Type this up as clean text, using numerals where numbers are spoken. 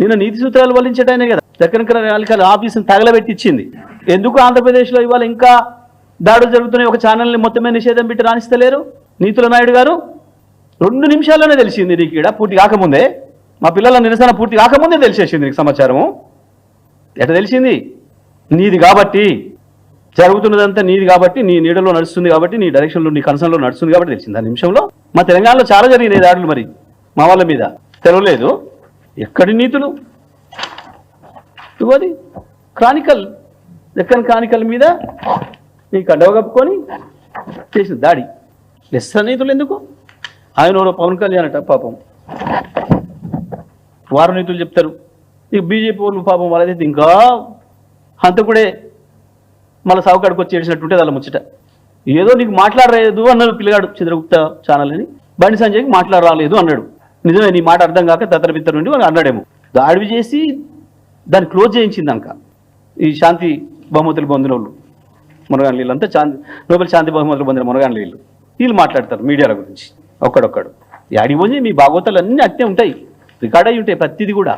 నిన్న నీతి సూత్రాలు వల్లించడానే కదా దక్కన్ క్రానికల్ ఆఫీసును తగలబెట్టించింది. ఎందుకు ఆంధ్రప్రదేశ్లో ఇవాళ ఇంకా దాడులు జరుగుతున్నాయి? ఒక ఛానల్ని మొత్తమే నిషేధం పెట్టి రాణిస్తలేరు నీతుల నాయుడు గారు. 2 నిమిషాల్లోనే తెలిసింది నీకు ఇక్కడ పూర్తి కాకముందే, మా పిల్లల నిరసన పూర్తి కాకముందే తెలిసేసింది నీకు సమాచారము. ఎట్లా తెలిసింది? నీది కాబట్టి, జరుగుతున్నదంతా నీది కాబట్టి, నీ నీడలో నడుస్తుంది కాబట్టి, నీ డైరెక్షన్లో నీ కన్సర్న్లో నడుస్తుంది కాబట్టి తెలిసింది ఆ నిమిషంలో. మా తెలంగాణలో చాలా జరిగినాయి దాడులు, మరి మా వాళ్ళ మీద తెలవలేదు. ఎక్కడి నీతులు? ఇవ్వది క్రానికల్, దక్కన్ క్రానికల్ మీద నీ కండవ కప్పుకొని చేసిన దాడి. లెస్స నీతులు ఎందుకు? ఆయన పవన్ కళ్యాణ్ అట పాపం వారు నీతులు చెప్తారు. ఇక బీజేపీ వాళ్ళు పాపం వాళ్ళైతే ఇంకా హంతకుడే మళ్ళీ సావుకాడికి వచ్చి ఏడిచినట్టుంటే వాళ్ళ ముచ్చట. ఏదో నీకు మాట్లాడలేదు అన్నాడు పిల్లగాడు చంద్రగుప్త ఛానల్ అని, బండి సంజయ్కి మాట్లాడరాలేదు అన్నాడు. నిజమే, నీ మాట అర్థం కాక తత్తరబిత్తర నుండి వాళ్ళు అన్నాడేమో. దాడి చేసి దాన్ని క్లోజ్ చేయించిందనక ఈ శాంతి బహుమతులు పొందిన వాళ్ళు మునగాన్ వీళ్ళంతా నోబెల్ శాంతి బహుమతులు పొందిన మునగాన్ వీళ్ళు మాట్లాడతారు మీడియాల గురించి ఒక్కడొక్కడు. యాడికి పోయి మీ భాగవతాలు అన్నీ అట్టే ఉంటాయి, రికార్డ్ అయి ఉంటాయి ప్రతిదీ కూడా.